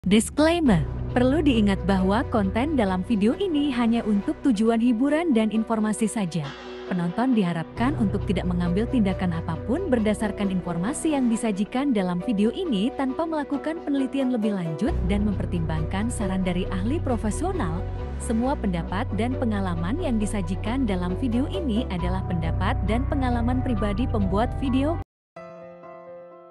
Disclaimer, perlu diingat bahwa konten dalam video ini hanya untuk tujuan hiburan dan informasi saja. Penonton diharapkan untuk tidak mengambil tindakan apapun berdasarkan informasi yang disajikan dalam video ini tanpa melakukan penelitian lebih lanjut dan mempertimbangkan saran dari ahli profesional. Semua pendapat dan pengalaman yang disajikan dalam video ini adalah pendapat dan pengalaman pribadi pembuat video.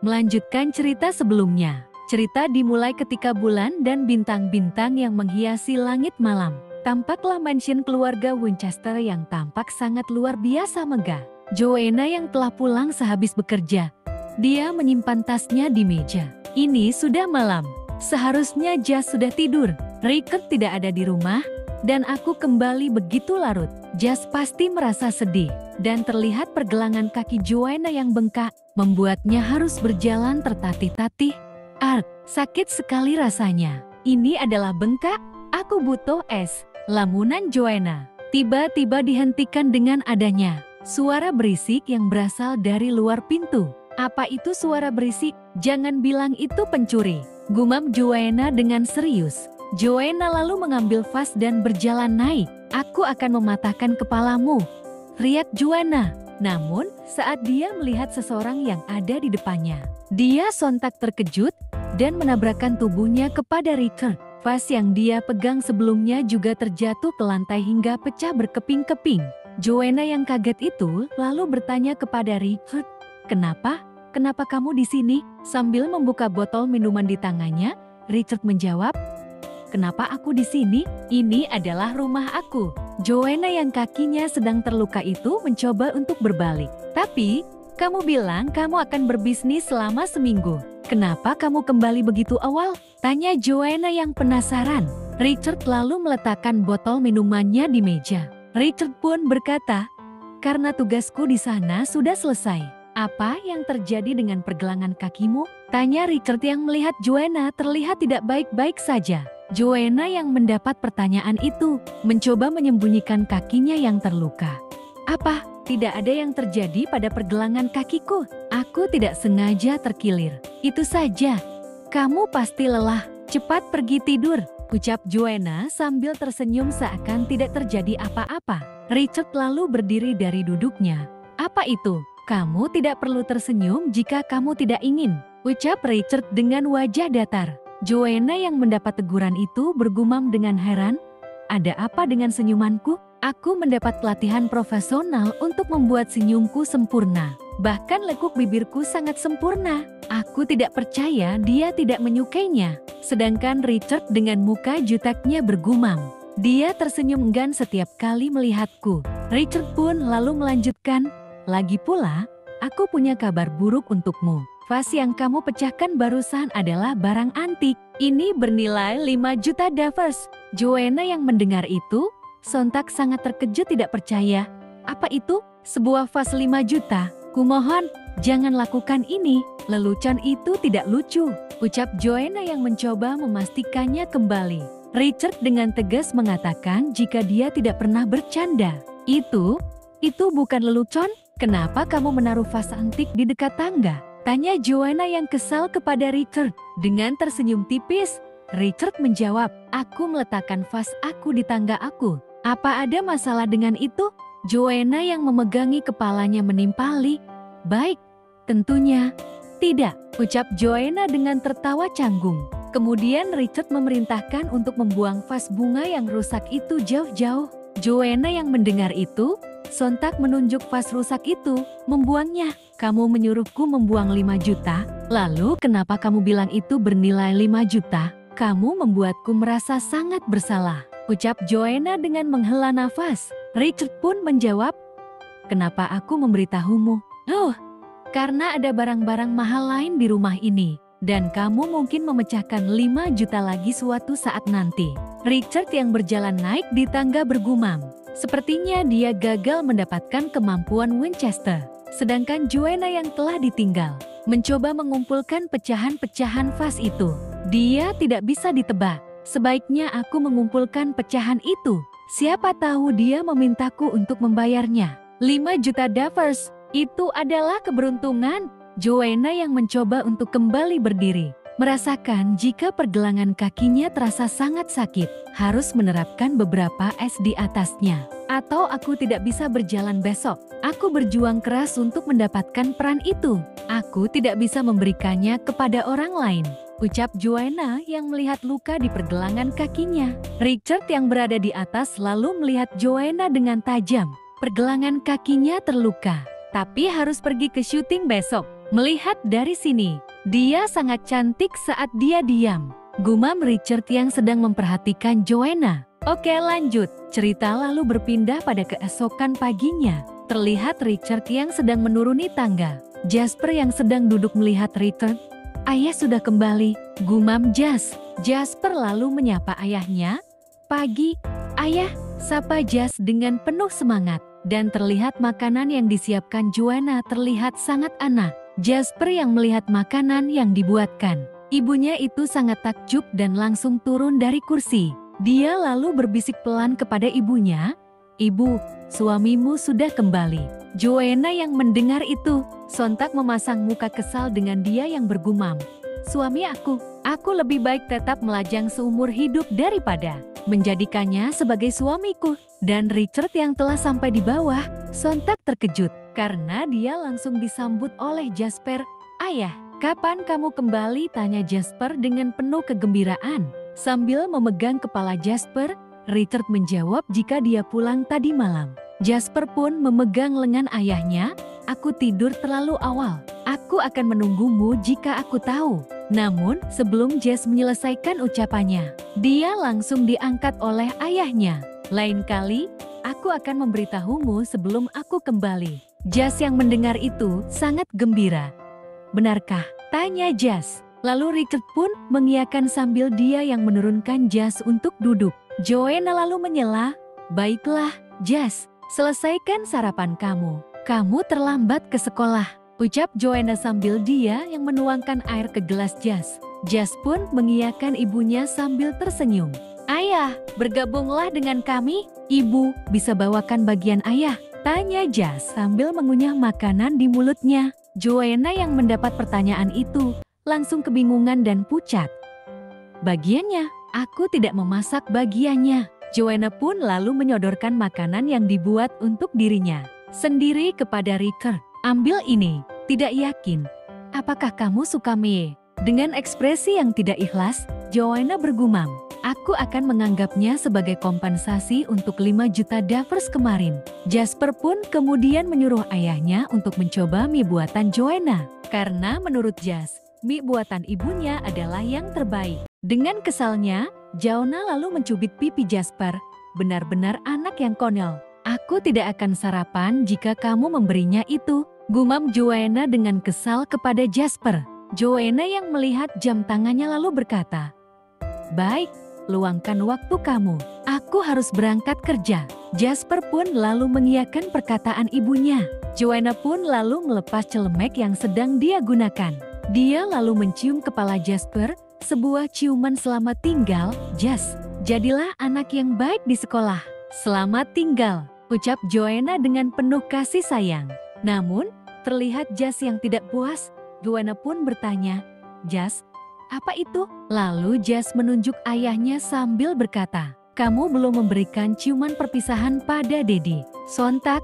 Melanjutkan cerita sebelumnya. Cerita dimulai ketika bulan dan bintang-bintang yang menghiasi langit malam. Tampaklah mansion keluarga Winchester yang tampak sangat luar biasa megah. Joanna yang telah pulang sehabis bekerja. Dia menyimpan tasnya di meja. Ini sudah malam. Seharusnya Jas sudah tidur. Richard tidak ada di rumah. Dan aku kembali begitu larut. Jas pasti merasa sedih. Dan terlihat pergelangan kaki Joanna yang bengkak. Membuatnya harus berjalan tertatih-tatih. Sakit sekali rasanya. Ini adalah bengkak. Aku butuh es. Lamunan Joanna. Tiba-tiba dihentikan dengan adanya suara berisik yang berasal dari luar pintu. Apa itu suara berisik? Jangan bilang itu pencuri. Gumam Joanna dengan serius. Joanna lalu mengambil vas dan berjalan naik. Aku akan mematahkan kepalamu, teriak Joanna. Namun, saat dia melihat seseorang yang ada di depannya, dia sontak terkejut dan menabrakkan tubuhnya kepada Richard. Vas yang dia pegang sebelumnya juga terjatuh ke lantai hingga pecah berkeping-keping. Joanna yang kaget itu lalu bertanya kepada Richard, "Kenapa? Kenapa kamu di sini?" Sambil membuka botol minuman di tangannya, Richard menjawab, "Kenapa aku di sini? Ini adalah rumah aku." Joanna yang kakinya sedang terluka itu mencoba untuk berbalik. "Tapi, kamu bilang kamu akan berbisnis selama seminggu. Kenapa kamu kembali begitu awal?" tanya Joanna yang penasaran. Richard lalu meletakkan botol minumannya di meja. Richard pun berkata, "Karena tugasku di sana sudah selesai." "Apa yang terjadi dengan pergelangan kakimu?" tanya Richard yang melihat Joanna terlihat tidak baik-baik saja. Joanna yang mendapat pertanyaan itu mencoba menyembunyikan kakinya yang terluka. "Apa? Tidak ada yang terjadi pada pergelangan kakiku. Aku tidak sengaja terkilir. Itu saja." "Kamu pasti lelah. Cepat pergi tidur," ucap Joanna sambil tersenyum seakan tidak terjadi apa-apa. Richard lalu berdiri dari duduknya. "Apa itu? Kamu tidak perlu tersenyum jika kamu tidak ingin," ucap Richard dengan wajah datar. Joanna yang mendapat teguran itu bergumam dengan heran, "Ada apa dengan senyumanku? Aku mendapat pelatihan profesional untuk membuat senyumku sempurna. Bahkan lekuk bibirku sangat sempurna. Aku tidak percaya dia tidak menyukainya." Sedangkan Richard dengan muka juteknya bergumam, "Dia tersenyum enggan setiap kali melihatku." Richard pun lalu melanjutkan, "Lagi pula, aku punya kabar buruk untukmu. Vas yang kamu pecahkan barusan adalah barang antik. Ini bernilai 5 juta dollars. Joanna yang mendengar itu sontak sangat terkejut tidak percaya. "Apa itu? Sebuah vas 5 juta? Kumohon, jangan lakukan ini. Lelucon itu tidak lucu," ucap Joanna yang mencoba memastikannya kembali. Richard dengan tegas mengatakan jika dia tidak pernah bercanda. Itu bukan lelucon. "Kenapa kamu menaruh vas antik di dekat tangga?" tanya Joanna yang kesal kepada Richard. Dengan tersenyum tipis, Richard menjawab, "Aku meletakkan vas aku di tangga aku. Apa ada masalah dengan itu?" Joanna yang memegangi kepalanya menimpali. "Baik, tentunya tidak," ucap Joanna dengan tertawa canggung. Kemudian Richard memerintahkan untuk membuang vas bunga yang rusak itu jauh-jauh. Joanna yang mendengar itu sontak menunjuk vas rusak itu, membuangnya. "Kamu menyuruhku membuang 5 juta? Lalu kenapa kamu bilang itu bernilai 5 juta? Kamu membuatku merasa sangat bersalah," ucap Joanna dengan menghela nafas. Richard pun menjawab, "Kenapa aku memberitahumu? Karena ada barang-barang mahal lain di rumah ini. Dan kamu mungkin memecahkan 5 juta lagi suatu saat nanti." Richard yang berjalan naik di tangga bergumam. Sepertinya dia gagal mendapatkan kemampuan Winchester. Sedangkan Joanna yang telah ditinggal mencoba mengumpulkan pecahan-pecahan vas itu. "Dia tidak bisa ditebak. Sebaiknya aku mengumpulkan pecahan itu. Siapa tahu dia memintaku untuk membayarnya. 5 juta dollars, itu adalah keberuntungan." Joanna yang mencoba untuk kembali berdiri Merasakan jika pergelangan kakinya terasa sangat sakit, harus menerapkan beberapa es di atasnya. Atau aku tidak bisa berjalan besok. Aku berjuang keras untuk mendapatkan peran itu. Aku tidak bisa memberikannya kepada orang lain, ucap Joanna yang melihat luka di pergelangan kakinya. Richard yang berada di atas lalu melihat Joanna dengan tajam. Pergelangan kakinya terluka, tapi harus pergi ke syuting besok. Melihat dari sini, dia sangat cantik saat dia diam, gumam Richard yang sedang memperhatikan Joanna. Oke, lanjut. Cerita lalu berpindah pada keesokan paginya. Terlihat Richard yang sedang menuruni tangga. Jasper yang sedang duduk melihat Richard. Ayah sudah kembali, gumam Jas. Jasper lalu menyapa ayahnya. Pagi, ayah, sapa Jas dengan penuh semangat. Dan terlihat makanan yang disiapkan Joanna terlihat sangat enak. Jasper yang melihat makanan yang dibuatkan. Ibunya itu sangat takjub dan langsung turun dari kursi. Dia lalu berbisik pelan kepada ibunya, "Ibu, suamimu sudah kembali." Joanna yang mendengar itu, sontak memasang muka kesal dengan dia yang bergumam, "Suami aku lebih baik tetap melajang seumur hidup daripada menjadikannya sebagai suamiku." Dan Richard yang telah sampai di bawah, sontak terkejut, karena dia langsung disambut oleh Jasper. "Ayah, kapan kamu kembali?" tanya Jasper dengan penuh kegembiraan. Sambil memegang kepala Jasper, Richard menjawab jika dia pulang tadi malam. Jasper pun memegang lengan ayahnya. "Aku tidur terlalu awal. Aku akan menunggumu jika aku tahu." Namun, sebelum Jas menyelesaikan ucapannya, dia langsung diangkat oleh ayahnya. "Lain kali, aku akan memberitahumu sebelum aku kembali." Jas yang mendengar itu sangat gembira. "Benarkah?" tanya Jas. Lalu Richard pun mengiyakan sambil dia yang menurunkan Jas untuk duduk. Joanna lalu menyela, "Baiklah, Jas, selesaikan sarapan kamu. Kamu terlambat ke sekolah," ucap Joanna sambil dia yang menuangkan air ke gelas Jas. Jas pun mengiyakan ibunya sambil tersenyum. "Ayah, bergabunglah dengan kami." "Ibu, bisa bawakan bagian ayah?" tanya Jas sambil mengunyah makanan di mulutnya. Joanna yang mendapat pertanyaan itu langsung kebingungan dan pucat. "Bagiannya, aku tidak memasak bagiannya." Joanna pun lalu menyodorkan makanan yang dibuat untuk dirinya sendiri kepada Richard. "Ambil ini." "Tidak yakin. Apakah kamu suka mie?" Dengan ekspresi yang tidak ikhlas, Joanna bergumam, "Aku akan menganggapnya sebagai kompensasi untuk 5 juta dollars kemarin." Jasper pun kemudian menyuruh ayahnya untuk mencoba mie buatan Joanna. Karena menurut Jas, mie buatan ibunya adalah yang terbaik. Dengan kesalnya, Joanna lalu mencubit pipi Jasper. "Benar-benar anak yang konyol. Aku tidak akan sarapan jika kamu memberinya itu," gumam Joanna dengan kesal kepada Jasper. Joanna yang melihat jam tangannya lalu berkata, "Baik, luangkan waktu kamu. Aku harus berangkat kerja." Jasper pun lalu mengiyakan perkataan ibunya. Joanna pun lalu melepas celemek yang sedang dia gunakan. Dia lalu mencium kepala Jasper, sebuah ciuman selamat tinggal. "Jas, jadilah anak yang baik di sekolah. Selamat tinggal," ucap Joanna dengan penuh kasih sayang. Namun, terlihat Jas yang tidak puas. Joanna pun bertanya, "Jas, apa itu?" Lalu Jas menunjuk ayahnya sambil berkata, "Kamu belum memberikan ciuman perpisahan pada Dedi." Sontak,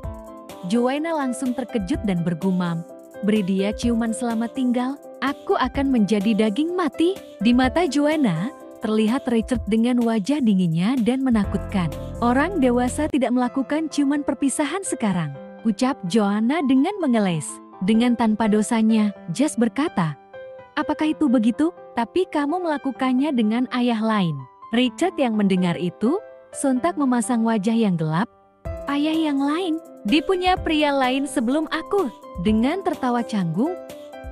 Joanna langsung terkejut dan bergumam, "Beri dia ciuman selamat tinggal, aku akan menjadi daging mati." Di mata Joanna, terlihat Richard dengan wajah dinginnya dan menakutkan. "Orang dewasa tidak melakukan ciuman perpisahan sekarang," ucap Joanna dengan mengeles. Dengan tanpa dosanya, Jas berkata, "Apakah itu begitu? Tapi kamu melakukannya dengan ayah lain." Richard yang mendengar itu, sontak memasang wajah yang gelap. "Ayah yang lain? Dipunya pria lain sebelum aku?" Dengan tertawa canggung,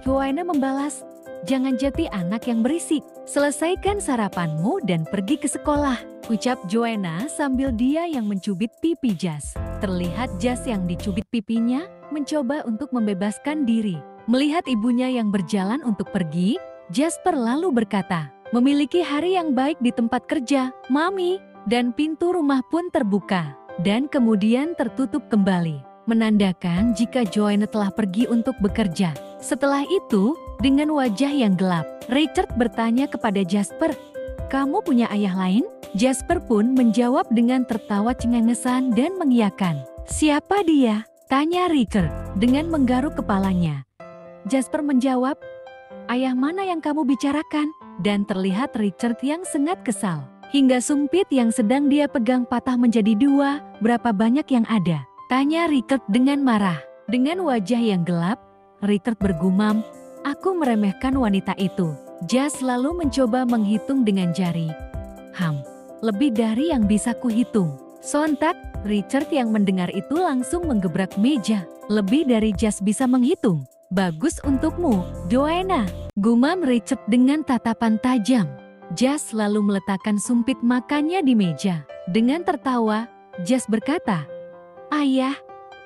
Joanna membalas, "Jangan jadi anak yang berisik. Selesaikan sarapanmu dan pergi ke sekolah," ucap Joanna sambil dia yang mencubit pipi Jas. Terlihat Jas yang dicubit pipinya mencoba untuk membebaskan diri. Melihat ibunya yang berjalan untuk pergi, Jasper lalu berkata, "Memiliki hari yang baik di tempat kerja, Mami." Dan pintu rumah pun terbuka dan kemudian tertutup kembali, menandakan jika Joanna telah pergi untuk bekerja. Setelah itu, Dengan wajah yang gelap, Richard bertanya kepada Jasper, "Kamu punya ayah lain?" Jasper pun menjawab dengan tertawa cengengesan dan mengiyakan. "Siapa dia?" tanya Richard dengan menggaruk kepalanya. Jasper menjawab, "Ayah mana yang kamu bicarakan?" Dan terlihat Richard yang sangat kesal. Hingga sumpit yang sedang dia pegang patah menjadi dua, "Berapa banyak yang ada?" tanya Richard dengan marah. Dengan wajah yang gelap, Richard bergumam, "Aku meremehkan wanita itu." Jas lalu mencoba menghitung dengan jari. Lebih dari yang bisa kuhitung." Sontak, Richard yang mendengar itu langsung menggebrak meja. "Lebih dari Jas bisa menghitung? Bagus untukmu, Joanna," gumam Richard dengan tatapan tajam. Jas lalu meletakkan sumpit makannya di meja. Dengan tertawa, Jas berkata, "Ayah,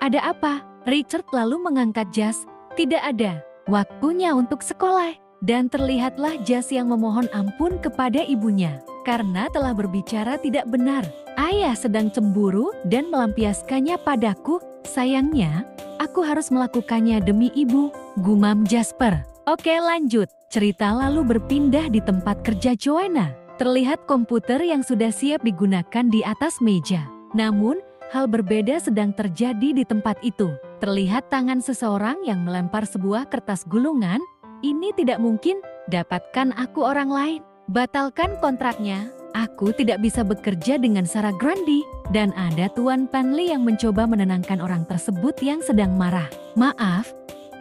ada apa?" Richard lalu mengangkat jas. "Tidak ada, waktunya untuk sekolah." Dan terlihatlah Jas yang memohon ampun kepada ibunya karena telah berbicara tidak benar. "Ayah sedang cemburu dan melampiaskannya padaku. Sayangnya, aku harus melakukannya demi ibu," gumam Jasper. Oke, lanjut. Cerita lalu berpindah di tempat kerja Joanna. Terlihat komputer yang sudah siap digunakan di atas meja. Namun, hal berbeda sedang terjadi di tempat itu. Terlihat tangan seseorang yang melempar sebuah kertas gulungan. "Ini tidak mungkin, dapatkan aku orang lain. Batalkan kontraknya. Aku tidak bisa bekerja dengan Sarah Grundy." Dan ada Tuan Penley yang mencoba menenangkan orang tersebut yang sedang marah. "Maaf,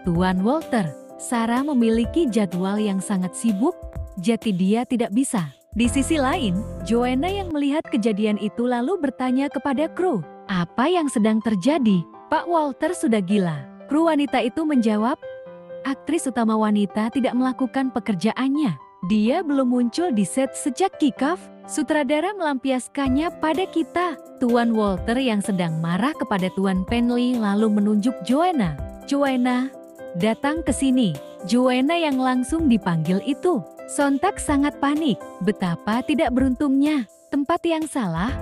Tuan Walter, Sarah memiliki jadwal yang sangat sibuk, jadi dia tidak bisa." Di sisi lain, Joanna yang melihat kejadian itu lalu bertanya kepada kru, "Apa yang sedang terjadi? Pak Walter sudah gila." Kru wanita itu menjawab, "Aktris utama wanita tidak melakukan pekerjaannya. Dia belum muncul di set sejak kick-off. Sutradara melampiaskannya pada kita." Tuan Walter yang sedang marah kepada Tuan Penley lalu menunjuk Joanna. "Joanna, datang ke sini." Joanna yang langsung dipanggil itu sontak sangat panik. Betapa tidak beruntungnya. Tempat yang salah,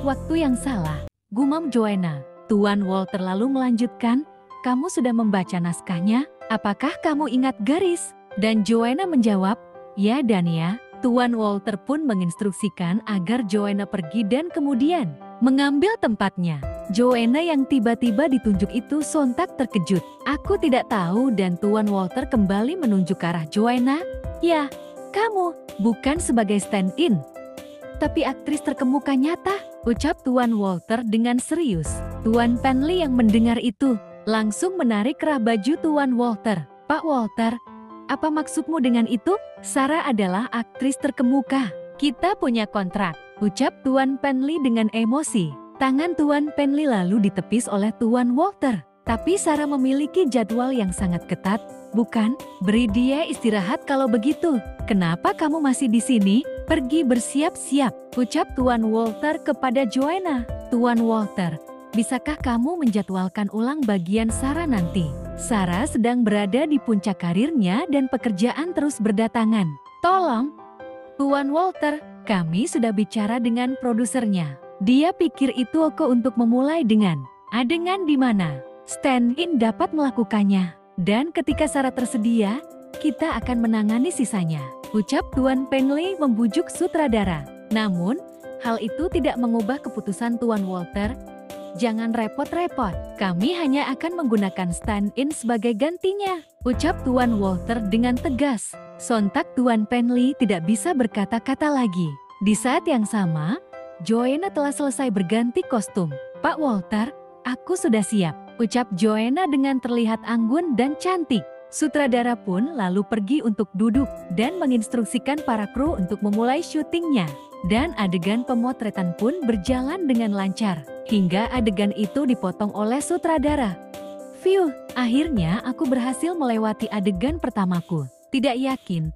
waktu yang salah, gumam Joanna. Tuan Walter lalu melanjutkan, "Kamu sudah membaca naskahnya? Apakah kamu ingat garis?" Dan Joanna menjawab, "Ya dan ya." Tuan Walter pun menginstruksikan agar Joanna pergi dan kemudian mengambil tempatnya. Joanna yang tiba-tiba ditunjuk itu sontak terkejut. "Aku tidak tahu." Dan Tuan Walter kembali menunjuk ke arah Joanna. "Ya, kamu, bukan sebagai stand-in, tapi aktris terkemuka nyata," ucap Tuan Walter dengan serius. Tuan Penley yang mendengar itu langsung menarik kerah baju Tuan Walter. "Pak Walter, apa maksudmu dengan itu? Sarah adalah aktris terkemuka. Kita punya kontrak," ucap Tuan Penley dengan emosi. Tangan Tuan Penley lalu ditepis oleh Tuan Walter. "Tapi Sarah memiliki jadwal yang sangat ketat, bukan? Beri dia istirahat kalau begitu. Kenapa kamu masih di sini? Pergi bersiap-siap," ucap Tuan Walter kepada Joanna. "Tuan Walter, bisakah kamu menjadwalkan ulang bagian Sarah nanti? Sarah sedang berada di puncak karirnya dan pekerjaan terus berdatangan. Tolong." "Tuan Walter, kami sudah bicara dengan produsernya. Dia pikir itu oke untuk memulai dengan adegan di mana stand-in dapat melakukannya. Dan ketika Sarah tersedia, kita akan menangani sisanya," ucap Tuan Penley membujuk sutradara. Namun, hal itu tidak mengubah keputusan Tuan Walter. "Jangan repot-repot, kami hanya akan menggunakan stand-in sebagai gantinya," ucap Tuan Walter dengan tegas. Sontak Tuan Penley tidak bisa berkata-kata lagi. Di saat yang sama, Joanna telah selesai berganti kostum. "Pak Walter, aku sudah siap," ucap Joanna dengan terlihat anggun dan cantik. Sutradara pun lalu pergi untuk duduk dan menginstruksikan para kru untuk memulai syutingnya. Dan adegan pemotretan pun berjalan dengan lancar, hingga adegan itu dipotong oleh sutradara. "Phew, akhirnya aku berhasil melewati adegan pertamaku. Tidak yakin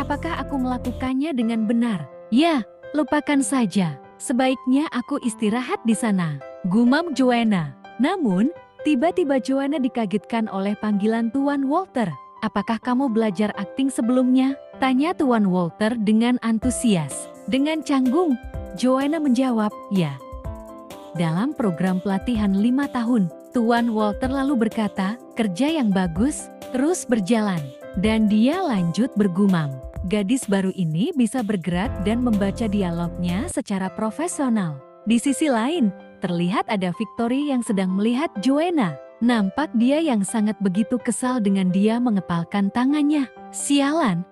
apakah aku melakukannya dengan benar. Ya, lupakan saja. Sebaiknya aku istirahat di sana," gumam Joanna. Namun, tiba-tiba Joanna dikagetkan oleh panggilan Tuan Walter. "Apakah kamu belajar akting sebelumnya?" tanya Tuan Walter dengan antusias. Dengan canggung, Joanna menjawab, "Ya. Dalam program pelatihan 5 tahun. Tuan Walter lalu berkata, "Kerja yang bagus, terus berjalan." Dan dia lanjut bergumam. Gadis baru ini bisa bergerak dan membaca dialognya secara profesional. Di sisi lain, terlihat ada Victory yang sedang melihat Joanna. Nampak dia yang sangat begitu kesal dengan dia mengepalkan tangannya. Sialan,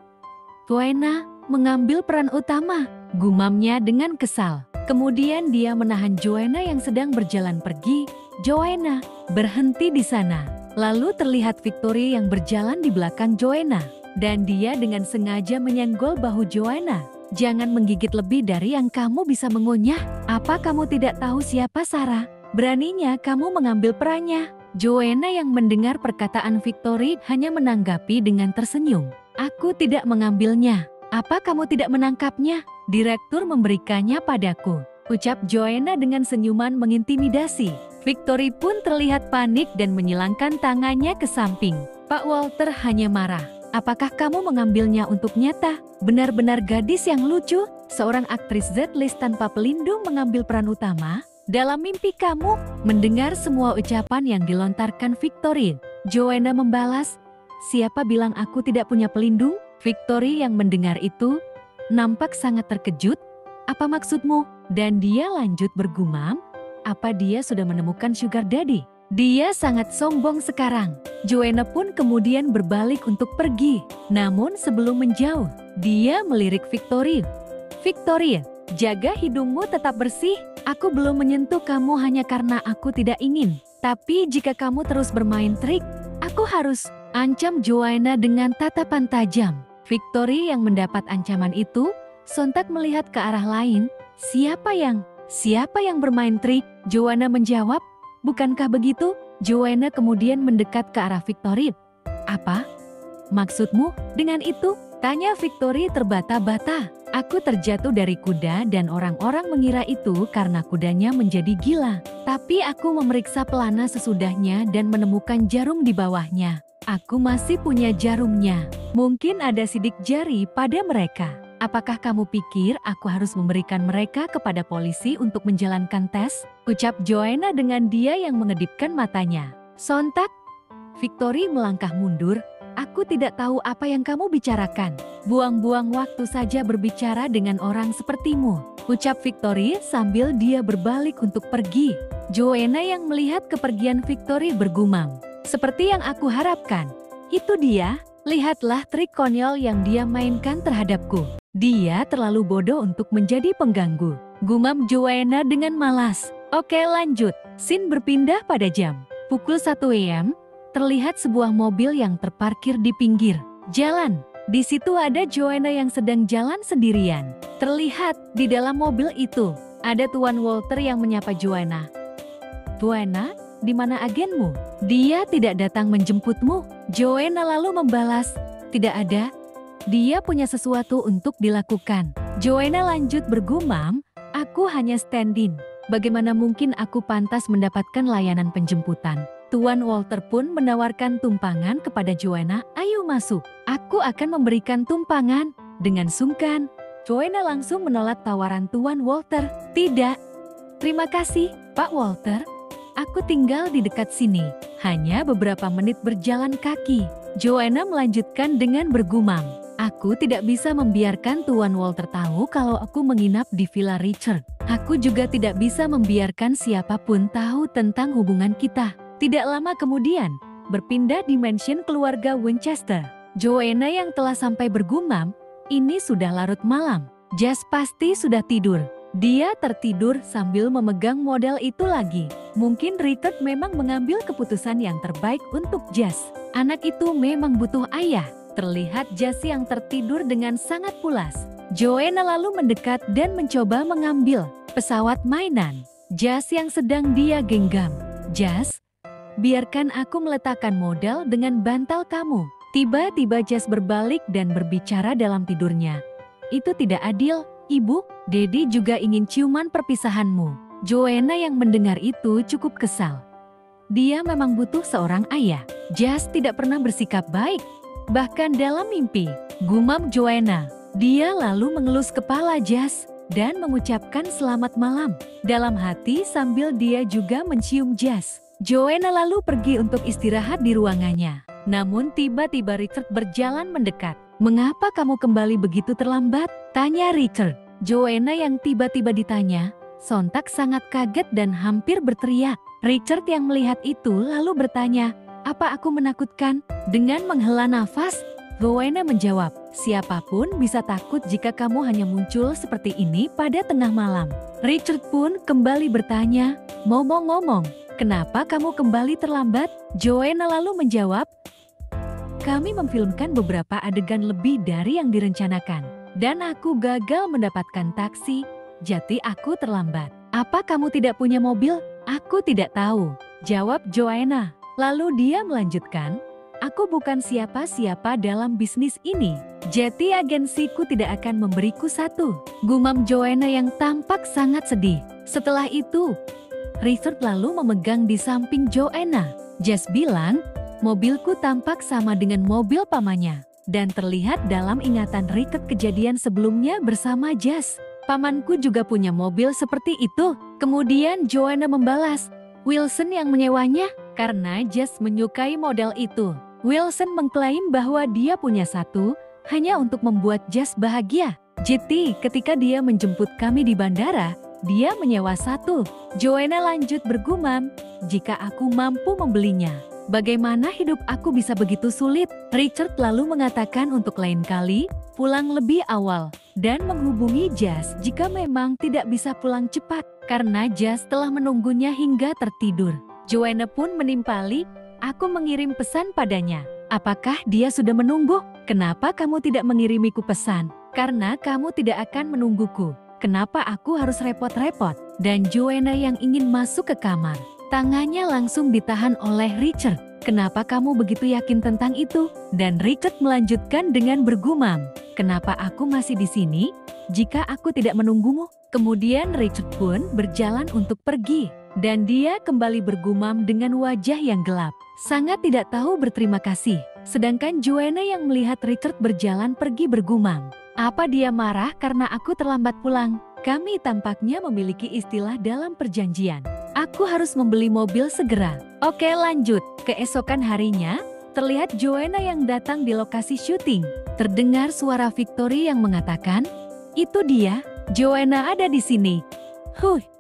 Joanna mengambil peran utama, gumamnya dengan kesal. Kemudian dia menahan Joanna yang sedang berjalan pergi. Joanna, berhenti di sana. Lalu terlihat Victory yang berjalan di belakang Joanna. Dan dia dengan sengaja menyenggol bahu Joanna. Jangan menggigit lebih dari yang kamu bisa mengunyah. Apa kamu tidak tahu siapa Sarah? Beraninya kamu mengambil perannya. Joanna yang mendengar perkataan Victory hanya menanggapi dengan tersenyum. Aku tidak mengambilnya. Apa kamu tidak menangkapnya? Direktur memberikannya padaku. Ucap Joanna dengan senyuman mengintimidasi. Victory pun terlihat panik dan menyilangkan tangannya ke samping. Pak Walter hanya marah. Apakah kamu mengambilnya untuk nyata? Benar-benar gadis yang lucu. Seorang aktris Z-list tanpa pelindung mengambil peran utama. Dalam mimpi kamu, mendengar semua ucapan yang dilontarkan Victory. Joanna membalas, siapa bilang aku tidak punya pelindung? Victory yang mendengar itu, nampak sangat terkejut. Apa maksudmu? Dan dia lanjut bergumam, apa dia sudah menemukan sugar daddy? Dia sangat sombong sekarang. Joanna pun kemudian berbalik untuk pergi. Namun sebelum menjauh, dia melirik Victory. Victory, jaga hidungmu tetap bersih. Aku belum menyentuh kamu hanya karena aku tidak ingin. Tapi jika kamu terus bermain trik, aku harus, ancam Joanna dengan tatapan tajam. Victory yang mendapat ancaman itu, sontak melihat ke arah lain. Siapa yang bermain trik? Joanna menjawab, bukankah begitu? Joanna kemudian mendekat ke arah Victory. Apa maksudmu dengan itu? Tanya Victory terbata-bata. Aku terjatuh dari kuda dan orang-orang mengira itu karena kudanya menjadi gila. Tapi aku memeriksa pelana sesudahnya dan menemukan jarum di bawahnya. Aku masih punya jarumnya. Mungkin ada sidik jari pada mereka. Apakah kamu pikir aku harus memberikan mereka kepada polisi untuk menjalankan tes? Ucap Joanna dengan dia yang mengedipkan matanya. Sontak, Victory melangkah mundur. Aku tidak tahu apa yang kamu bicarakan. Buang-buang waktu saja berbicara dengan orang sepertimu. Ucap Victory sambil dia berbalik untuk pergi. Joanna yang melihat kepergian Victory bergumam. Seperti yang aku harapkan. Itu dia, lihatlah trik konyol yang dia mainkan terhadapku. Dia terlalu bodoh untuk menjadi pengganggu. Gumam Joanna dengan malas. Oke lanjut, scene berpindah pada jam. Pukul 1 AM. Terlihat sebuah mobil yang terparkir di pinggir jalan. Di situ ada Joanna yang sedang jalan sendirian. Terlihat di dalam mobil itu ada Tuan Walter yang menyapa Joanna. Joanna, di mana agenmu? Dia tidak datang menjemputmu. Joanna lalu membalas, tidak ada. Dia punya sesuatu untuk dilakukan. Joanna lanjut bergumam, aku hanya stand-in. Bagaimana mungkin aku pantas mendapatkan layanan penjemputan? Tuan Walter pun menawarkan tumpangan kepada Joanna, ayo masuk. Aku akan memberikan tumpangan. Dengan sungkan, Joanna langsung menolak tawaran Tuan Walter. Tidak. Terima kasih, Pak Walter. Aku tinggal di dekat sini. Hanya beberapa menit berjalan kaki. Joanna melanjutkan dengan bergumam. Aku tidak bisa membiarkan Tuan Walter tahu kalau aku menginap di Villa Richard. Aku juga tidak bisa membiarkan siapapun tahu tentang hubungan kita. Tidak lama kemudian, berpindah di mansion keluarga Winchester. Joanna yang telah sampai bergumam, ini sudah larut malam. Jas pasti sudah tidur. Dia tertidur sambil memegang model itu lagi. Mungkin Richard memang mengambil keputusan yang terbaik untuk Jas. Anak itu memang butuh ayah. Terlihat Jas yang tertidur dengan sangat pulas. Joanna lalu mendekat dan mencoba mengambil pesawat mainan Jas yang sedang dia genggam. Jas, biarkan aku meletakkan model dengan bantal kamu. Tiba-tiba Jas berbalik dan berbicara dalam tidurnya. Itu tidak adil, Ibu. Daddy juga ingin ciuman perpisahanmu. Joanna yang mendengar itu cukup kesal. Dia memang butuh seorang ayah. Jas tidak pernah bersikap baik. Bahkan dalam mimpi, gumam Joanna. Dia lalu mengelus kepala Jas dan mengucapkan selamat malam dalam hati sambil dia juga mencium Jas. Joanna lalu pergi untuk istirahat di ruangannya. Namun tiba-tiba Richard berjalan mendekat. "Mengapa kamu kembali begitu terlambat?" tanya Richard. Joanna yang tiba-tiba ditanya, sontak sangat kaget dan hampir berteriak. Richard yang melihat itu lalu bertanya, "Apa aku menakutkan?" Dengan menghela nafas, Joanna menjawab, "Siapapun bisa takut jika kamu hanya muncul seperti ini pada tengah malam." Richard pun kembali bertanya, "Ngomong-ngomong, kenapa kamu kembali terlambat?" Joanna lalu menjawab, "Kami memfilmkan beberapa adegan lebih dari yang direncanakan, dan aku gagal mendapatkan taksi, jadi aku terlambat." "Apa kamu tidak punya mobil?" "Aku tidak tahu," jawab Joanna. Lalu dia melanjutkan, "Aku bukan siapa-siapa dalam bisnis ini, jadi agensiku tidak akan memberiku satu," gumam Joanna yang tampak sangat sedih. Setelah itu, Richard lalu memegang di samping Joanna. Jess bilang, "Mobilku tampak sama dengan mobil pamannya," dan terlihat dalam ingatan Richard kejadian sebelumnya bersama Jess. "Pamanku juga punya mobil seperti itu." Kemudian Joanna membalas, "Wilson yang menyewanya," karena Jess menyukai model itu. Wilson mengklaim bahwa dia punya satu, hanya untuk membuat Jess bahagia. "Jadi, ketika dia menjemput kami di bandara, dia menyewa satu." Joanna lanjut bergumam, "Jika aku mampu membelinya, bagaimana hidup aku bisa begitu sulit?" Richard lalu mengatakan untuk lain kali, pulang lebih awal, dan menghubungi Jess jika memang tidak bisa pulang cepat, karena Jess telah menunggunya hingga tertidur. Joanna pun menimpali, "Aku mengirim pesan padanya. Apakah dia sudah menunggu? Kenapa kamu tidak mengirimiku pesan? Karena kamu tidak akan menungguku. Kenapa aku harus repot-repot?" Dan Joanna yang ingin masuk ke kamar, tangannya langsung ditahan oleh Richard. "Kenapa kamu begitu yakin tentang itu?" Dan Richard melanjutkan dengan bergumam, "Kenapa aku masih di sini jika aku tidak menunggumu?" Kemudian Richard pun berjalan untuk pergi, dan dia kembali bergumam dengan wajah yang gelap, sangat tidak tahu berterima kasih. Sedangkan Joanna yang melihat Richard berjalan pergi bergumam, "Apa dia marah karena aku terlambat pulang? Kami tampaknya memiliki istilah dalam perjanjian. Aku harus membeli mobil segera." Oke, lanjut. Keesokan harinya, terlihat Joanna yang datang di lokasi syuting. Terdengar suara Victory yang mengatakan, "Itu dia, Joanna ada di sini."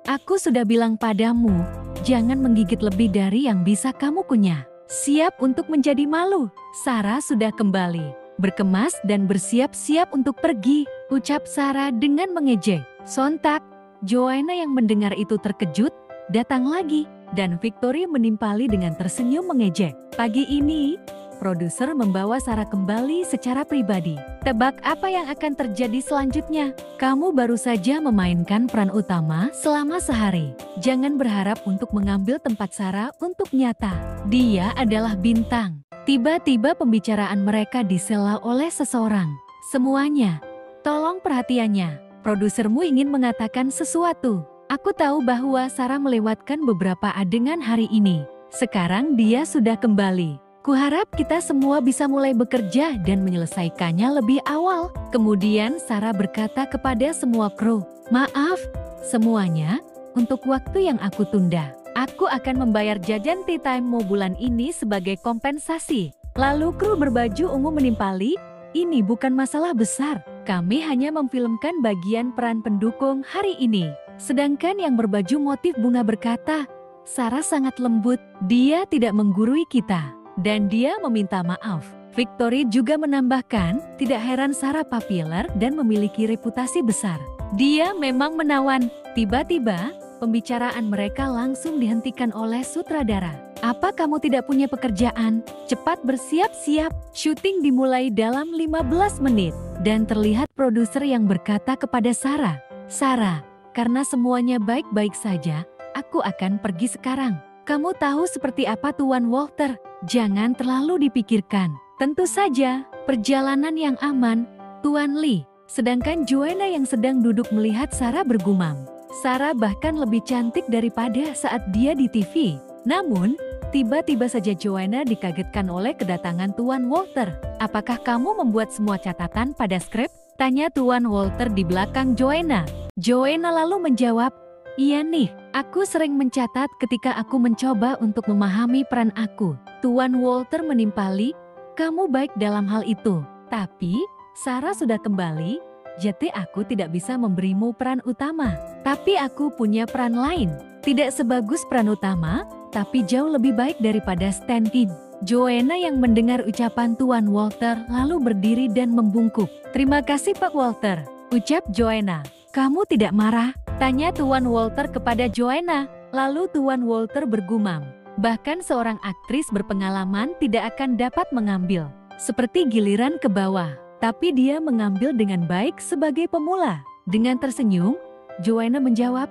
Aku sudah bilang padamu, jangan menggigit lebih dari yang bisa kamu kunyah." Siap untuk menjadi malu, Sarah sudah kembali, berkemas dan bersiap-siap untuk pergi, ucap Sarah dengan mengejek. Sontak, Joanna yang mendengar itu terkejut, datang lagi, dan Victory menimpali dengan tersenyum mengejek. Pagi ini, produser membawa Sarah kembali secara pribadi. "Tebak apa yang akan terjadi selanjutnya? Kamu baru saja memainkan peran utama selama sehari. Jangan berharap untuk mengambil tempat Sarah untuk nyata. Dia adalah bintang." Tiba-tiba pembicaraan mereka disela oleh seseorang. "Semuanya, tolong perhatiannya. Produsermu ingin mengatakan sesuatu. Aku tahu bahwa Sarah melewatkan beberapa adegan hari ini. Sekarang dia sudah kembali. Kuharap kita semua bisa mulai bekerja dan menyelesaikannya lebih awal." Kemudian Sarah berkata kepada semua kru, "Maaf, semuanya, untuk waktu yang aku tunda. Aku akan membayar jajan tea time mo bulan ini sebagai kompensasi." Lalu kru berbaju ungu menimpali, "Ini bukan masalah besar. Kami hanya memfilmkan bagian peran pendukung hari ini." Sedangkan yang berbaju motif bunga berkata, "Sarah sangat lembut, dia tidak menggurui kita. Dan dia meminta maaf." Victory juga menambahkan, tidak heran Sarah populer dan memiliki reputasi besar. Dia memang menawan. Tiba-tiba, pembicaraan mereka langsung dihentikan oleh sutradara. "Apa kamu tidak punya pekerjaan? Cepat bersiap-siap." Syuting dimulai dalam 15 menit. Dan terlihat produser yang berkata kepada Sarah, "Sarah, karena semuanya baik-baik saja, aku akan pergi sekarang. Kamu tahu seperti apa Tuan Walter? Jangan terlalu dipikirkan. Tentu saja, perjalanan yang aman, Tuan Lee." Sedangkan Joanna yang sedang duduk melihat Sarah bergumam, "Sarah bahkan lebih cantik daripada saat dia di TV." Namun, tiba-tiba saja Joanna dikagetkan oleh kedatangan Tuan Walter. "Apakah kamu membuat semua catatan pada skrip?" tanya Tuan Walter di belakang Joanna. Joanna lalu menjawab, Iya nih, aku sering mencatat ketika aku mencoba untuk memahami peran aku. Tuan Walter menimpali, kamu baik dalam hal itu. Tapi, Sarah sudah kembali, jadi aku tidak bisa memberimu peran utama. Tapi aku punya peran lain. Tidak sebagus peran utama, tapi jauh lebih baik daripada stand-in. Joanna yang mendengar ucapan Tuan Walter lalu berdiri dan membungkuk. Terima kasih Pak Walter, ucap Joanna. Kamu tidak marah? Tanya Tuan Walter kepada Joanna. Lalu Tuan Walter bergumam. Bahkan seorang aktris berpengalaman tidak akan dapat mengambil seperti giliran ke bawah. Tapi dia mengambil dengan baik sebagai pemula. Dengan tersenyum, Joanna menjawab,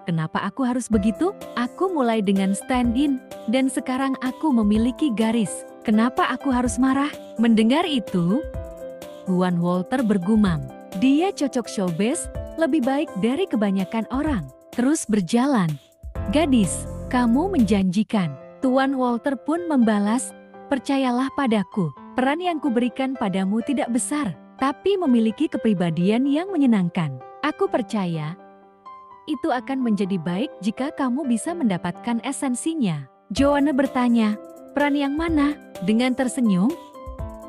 kenapa aku harus begitu? Aku mulai dengan stand-in, dan sekarang aku memiliki garis. Kenapa aku harus marah? Mendengar itu, Tuan Walter bergumam. Dia cocok showbiz, lebih baik dari kebanyakan orang. Terus berjalan. Gadis, kamu menjanjikan. Tuan Walter pun membalas, percayalah padaku. Peran yang kuberikan padamu tidak besar, tapi memiliki kepribadian yang menyenangkan. Aku percaya, itu akan menjadi baik jika kamu bisa mendapatkan esensinya. Joanna bertanya, peran yang mana? Dengan tersenyum,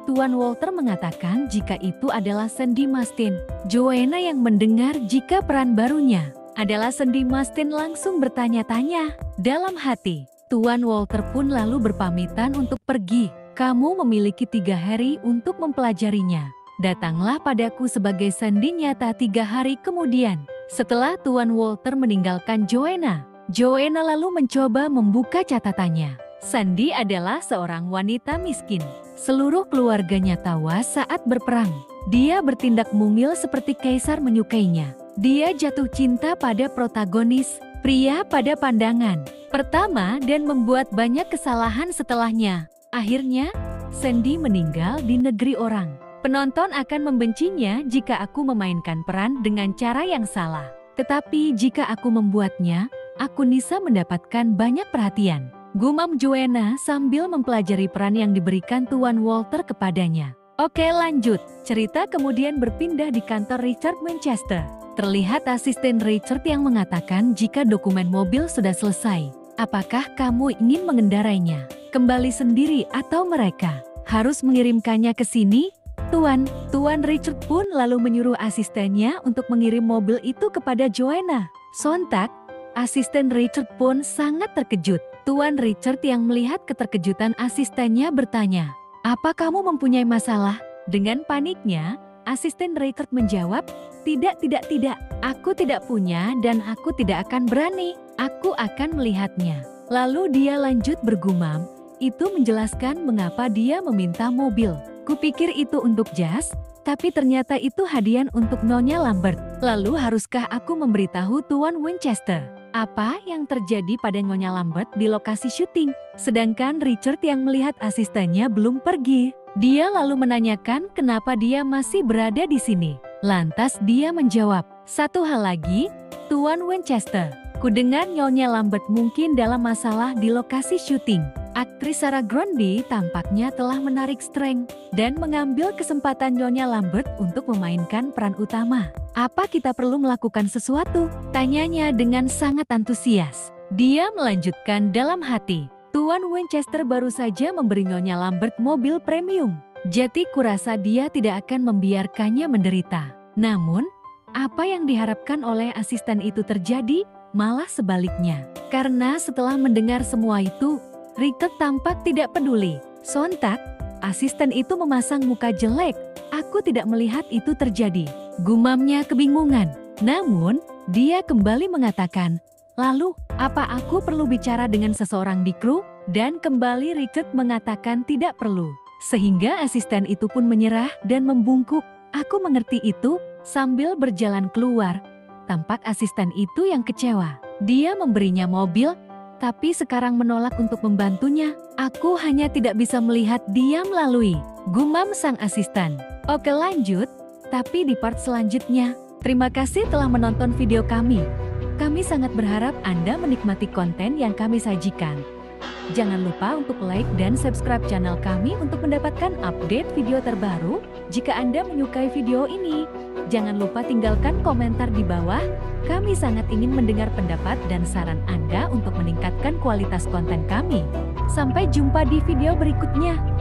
Tuan Walter mengatakan jika itu adalah Sandy Mastin. Joanna yang mendengar jika peran barunya adalah Sandy Mastin langsung bertanya-tanya. Dalam hati, Tuan Walter pun lalu berpamitan untuk pergi. Kamu memiliki 3 hari untuk mempelajarinya. Datanglah padaku sebagai Sandy nyata 3 hari kemudian. Setelah Tuan Walter meninggalkan Joanna, Joanna lalu mencoba membuka catatannya. Sandy adalah seorang wanita miskin. Seluruh keluarganya tawas saat berperang. Dia bertindak mungil seperti kaisar menyukainya. Dia jatuh cinta pada protagonis, pria pada pandangan pertama dan membuat banyak kesalahan setelahnya. Akhirnya, Sandy meninggal di negeri orang. Penonton akan membencinya jika aku memainkan peran dengan cara yang salah. Tetapi jika aku membuatnya, aku bisa mendapatkan banyak perhatian. Gumam Joanna sambil mempelajari peran yang diberikan Tuan Walter kepadanya. Oke lanjut, cerita kemudian berpindah di kantor Richard Winchester. Terlihat asisten Richard yang mengatakan jika dokumen mobil sudah selesai. Apakah kamu ingin mengendarainya kembali sendiri atau mereka harus mengirimkannya ke sini? Tuan Richard pun lalu menyuruh asistennya untuk mengirim mobil itu kepada Joanna. Sontak, asisten Richard pun sangat terkejut. Tuan Richard yang melihat keterkejutan asistennya bertanya, apa kamu mempunyai masalah? Dengan paniknya, asisten Richard menjawab, tidak, aku tidak punya dan aku tidak akan berani. Aku akan melihatnya. Lalu dia lanjut bergumam, itu menjelaskan mengapa dia meminta mobil. Kupikir itu untuk Jas, tapi ternyata itu hadiah untuk Nyonya Lambert. Lalu haruskah aku memberitahu Tuan Winchester apa yang terjadi pada Nyonya Lambert di lokasi syuting? Sedangkan Richard yang melihat asistennya belum pergi. Dia lalu menanyakan kenapa dia masih berada di sini. Lantas dia menjawab, satu hal lagi, Tuan Winchester. Kudengar Nyonya Lambert mungkin dalam masalah di lokasi syuting. Aktris Sarah Grundy tampaknya telah menarik streng dan mengambil kesempatan Nyonya Lambert untuk memainkan peran utama. Apa kita perlu melakukan sesuatu? Tanyanya dengan sangat antusias. Dia melanjutkan dalam hati. Tuan Winchester baru saja memberi Nyonya Lambert mobil premium. Jadi kurasa dia tidak akan membiarkannya menderita. Namun, apa yang diharapkan oleh asisten itu terjadi? Malah sebaliknya. Karena setelah mendengar semua itu, Richard tampak tidak peduli. Sontak, asisten itu memasang muka jelek. Aku tidak melihat itu terjadi. Gumamnya kebingungan. Namun, dia kembali mengatakan, lalu, apa aku perlu bicara dengan seseorang di kru? Dan kembali Richard mengatakan tidak perlu. Sehingga asisten itu pun menyerah dan membungkuk. Aku mengerti itu, sambil berjalan keluar. Tampak asisten itu yang kecewa. Dia memberinya mobil, tapi sekarang menolak untuk membantunya. Aku hanya tidak bisa melihat dia melalui. Gumam sang asisten. Oke lanjut, tapi di part selanjutnya. Terima kasih telah menonton video kami. Kami sangat berharap Anda menikmati konten yang kami sajikan. Jangan lupa untuk like dan subscribe channel kami untuk mendapatkan update video terbaru. Jika Anda menyukai video ini, jangan lupa tinggalkan komentar di bawah. Kami sangat ingin mendengar pendapat dan saran Anda untuk meningkatkan kualitas konten kami. Sampai jumpa di video berikutnya.